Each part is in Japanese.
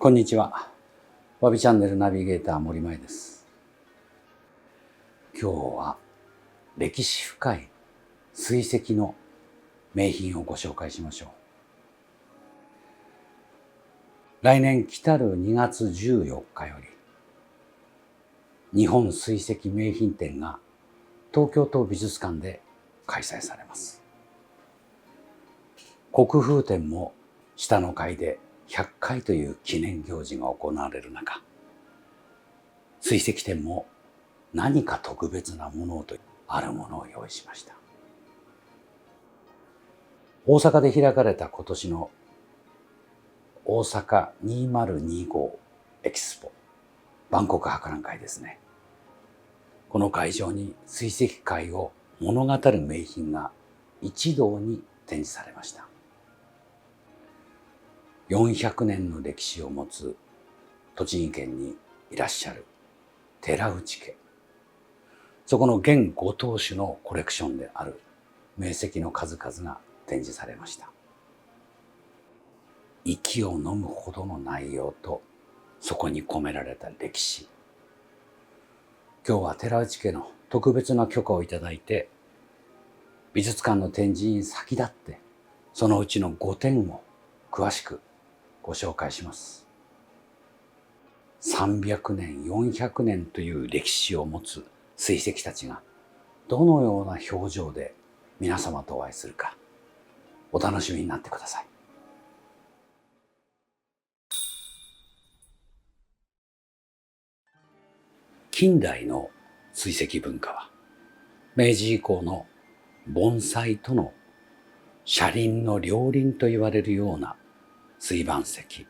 こんにちは。わびチャンネルナビゲーター森前です。今日は歴史深い水石の名品をご紹介しましょう。来年来たる2月14日より日本水石名品展が東京都美術館で開催されます。国風展も下の階で100回という記念行事が行われる中、水石展も何か特別なものをとあるものを用意しました。大阪で開かれた今年の大阪2025エキスポ万国博覧会ですね。この会場に水石界を物語る名品が一堂に展示されました。400年の歴史を持つ栃木県にいらっしゃる寺内家、そこの現ご当主のコレクションである名石の数々が展示されました。息を飲むほどの内容とそこに込められた歴史。今日は寺内家の特別な許可をいただいて、美術館の展示に先立ってそのうちの5点を詳しくご紹介します。300年、400年という歴史を持つ水石たちがどのような表情で皆様とお会いするか、お楽しみになってください。近代の水石文化は明治以降の盆栽との車輪の両輪と言われるような水盤石、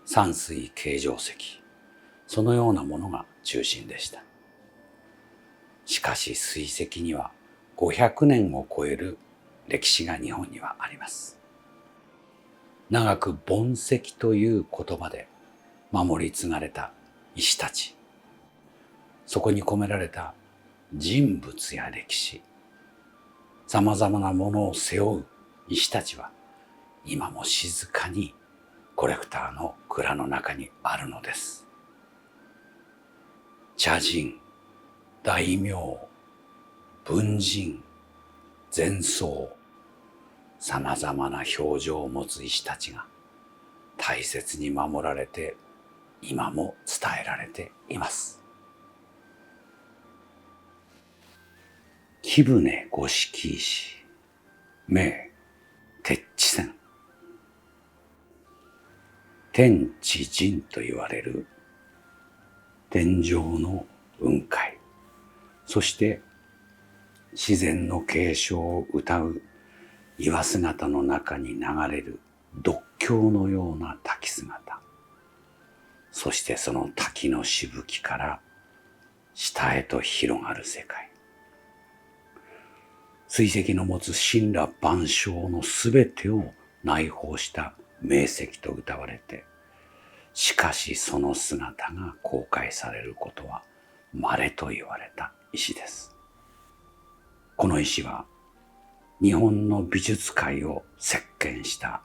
山水形状石、そのようなものが中心でした。しかし水石には500年を超える歴史が日本にはあります。長く盆石という言葉で守り継がれた石たち、そこに込められた人物や歴史、さまざまなものを背負う石たちは今も静かにコレクターの蔵の中にあるのです。茶人、大名、文人、禅僧、さまざまな表情を持つ石たちが大切に守られて今も伝えられています。貴船五色石、名鉄地線。天地人と言われる天上の雲海、そして自然の継承を歌う岩姿の中に流れる独橋のような滝姿、そしてその滝のしぶきから下へと広がる世界。水石の持つ神羅万象のすべてを内包した名石と謳われて、しかしその姿が公開されることは稀と言われた石です。この石は日本の美術界を席巻した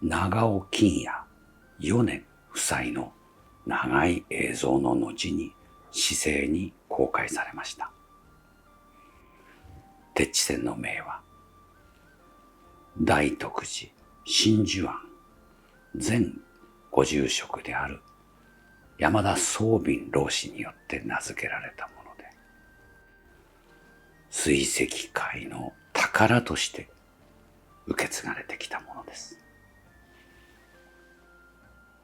長尾金也、米夫妻の長い映像の後に市政に公開されました。鉄地線の名は大徳寺真珠庵前ご住職である山田宗斌老師によって名付けられたもので、水石界の宝として受け継がれてきたものです。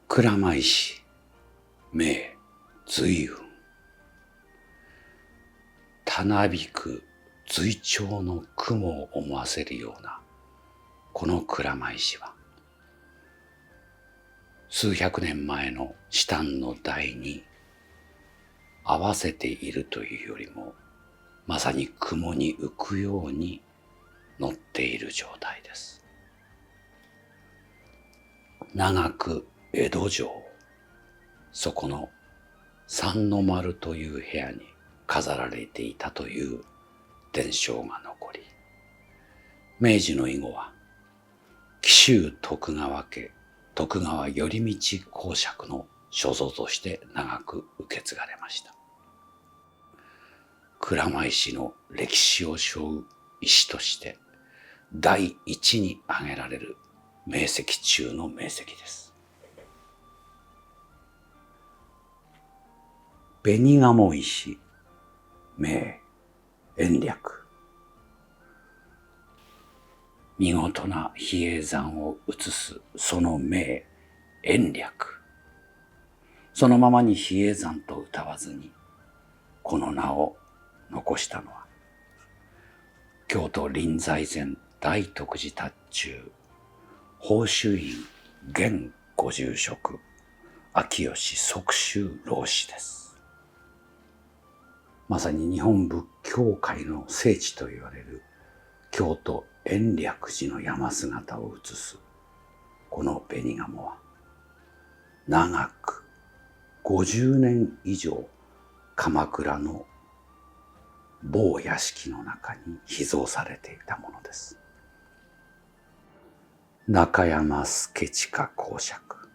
鞍馬石、名随雲。たなびく随鳥の雲を思わせるようなこの鞍馬石は、数百年前の紫檀の台に合わせているというよりも、まさに雲に浮くように乗っている状態です。長く江戸城、そこの三の丸という部屋に飾られていたという伝承が残り、明治の以後は紀州徳川家徳川頼道公爵の所蔵として長く受け継がれました。鞍馬石の歴史を背負う石として第一に挙げられる名石中の名石です。紅鴨石、名延暦。見事な比叡山を写すその名延暦。そのままに比叡山と謳わずにこの名を残したのは、京都臨済前大徳寺達中宝珠院現ご住職秋吉即宗老子です。まさに日本仏教界の聖地と言われる京都延暦寺の山姿を映すこの紅鴨は、長く50年以上鎌倉の某屋敷の中に秘蔵されていたものです。中山助親公爵、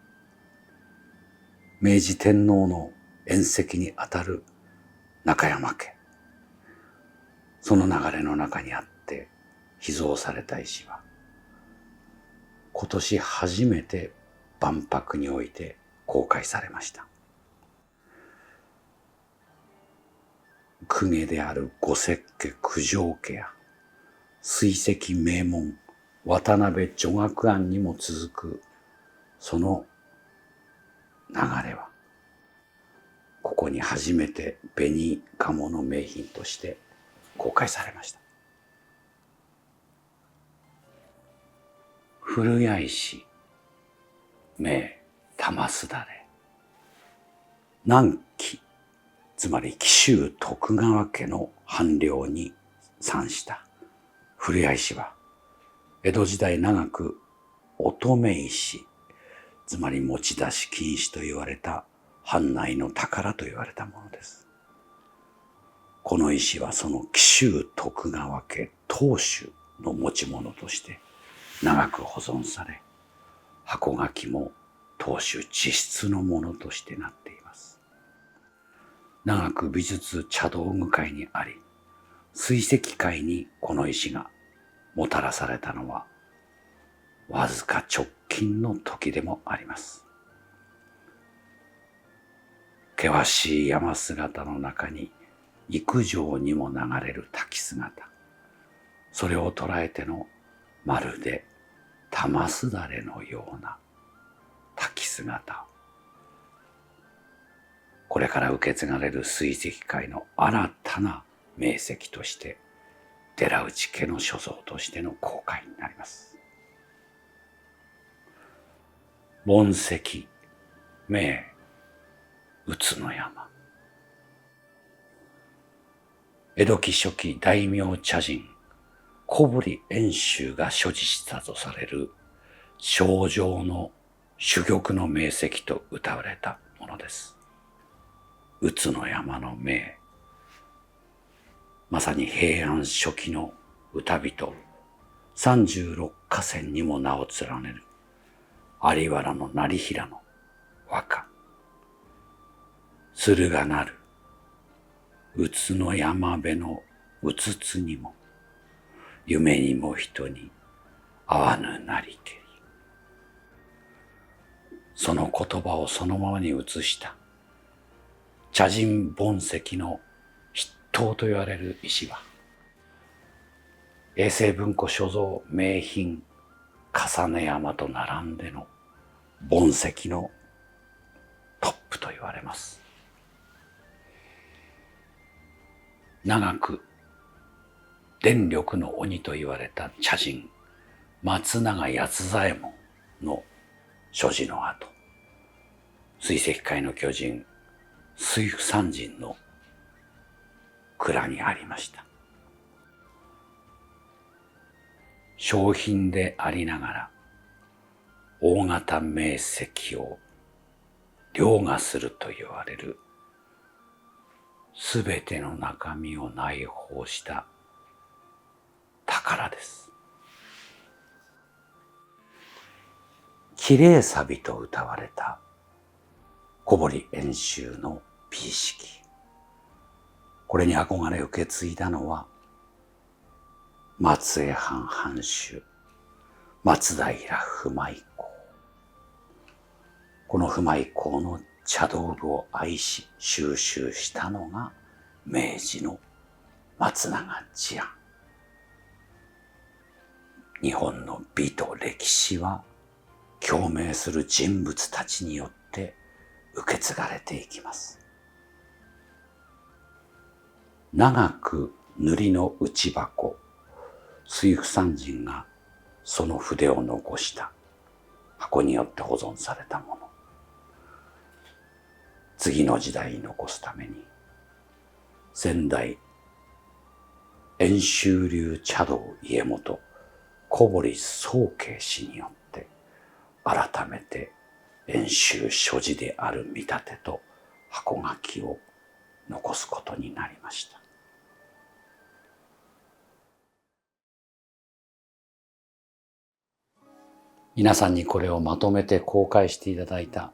明治天皇の縁戚にあたる中山家、その流れの中にあって秘蔵された石は、今年初めて万博において公開されました。公家である五摂家九条家や水石名門渡辺女学庵にも続くその流れは、ここに初めて紅鴨の名品として公開されました。古谷石、名玉すだれ。南紀、つまり紀州徳川家の藩領に参した古谷石は、江戸時代長く乙女石、つまり持ち出し禁止と言われた藩内の宝と言われたものです。この石はその紀州徳川家当主の持ち物として長く保存され、箱書きも当主自筆のものとしてなっています。長く美術茶道具界にあり、水石界にこの石がもたらされたのはわずか直近の時でもあります。険しい山姿の中に幾条にも流れる滝姿、それを捉えてのまるで玉すだれのような滝姿、これから受け継がれる水石界の新たな名石として、寺内家の所蔵としての公開になります。盆石、名宇都の山。江戸期初期大名茶人小堀遠州が所持したとされる清浄の珠玉の名石と謳われたものです。宇都の山の名、まさに平安初期の歌人36歌仙にも名を連ねる有原の業平の和歌、駿河なる宇都の山辺のうつつにも夢にも人に会わぬなりけり。その言葉をそのままに写した茶人盆石の筆頭と言われる石は、永世文庫所蔵名品重ね山と並んでの盆石のトップと言われます。長く電力の鬼と言われた茶人松永八左衛門の所持の後、水石界の巨人水府山人の蔵にありました。商品でありながら大型名石を凌駕すると言われるすべての中身を内包した宝です。綺麗さびと歌われた小堀遠州の美意識。これに憧れ受け継いだのは松江藩藩主松平不昧公。この不昧公の茶道具を愛し収集したのが明治の松永治安。日本の美と歴史は共鳴する人物たちによって受け継がれていきます。長く塗りの内箱、水府山人がその筆を残した箱によって保存されたもの。次の時代に残すために、先代遠州流茶道家元小堀宗慶氏によって改めて遠州所持である見立てと箱書きを残すことになりました。皆さんにこれをまとめて公開していただいた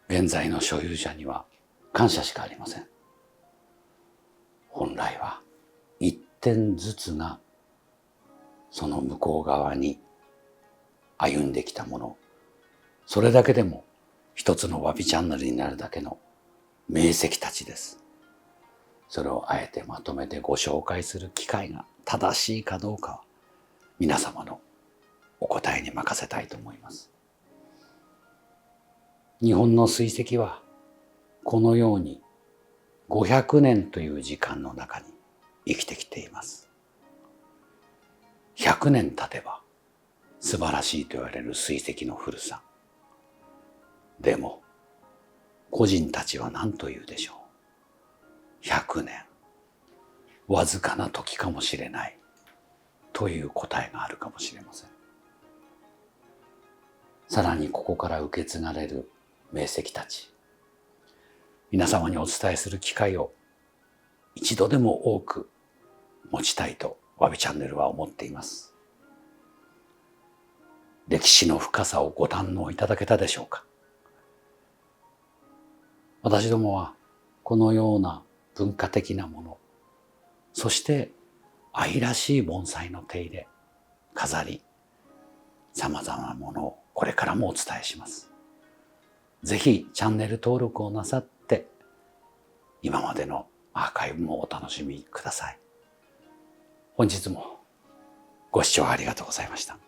現在の所有者には感謝しかありません。本来は一点ずつがその向こう側に歩んできたもの、それだけでも一つのわびチャンネルになるだけの名石たちです。それをあえてまとめてご紹介する機会が正しいかどうかは皆様のお答えに任せたいと思います。日本の水石はこのように500年という時間の中に生きてきています。100年経てば素晴らしいと言われる水石の古さ。でも個人たちは何と言うでしょう。100年、わずかな時かもしれないという答えがあるかもしれません。さらにここから受け継がれる名石たち、皆様にお伝えする機会を一度でも多く持ちたいとわびチャンネルは思っています。歴史の深さをご堪能いただけたでしょうか。私どもはこのような文化的なもの、そして愛らしい盆栽の手入れ、飾り、様々なものをこれからもお伝えします。ぜひチャンネル登録をなさって、今までのアーカイブもお楽しみください。本日もご視聴ありがとうございました。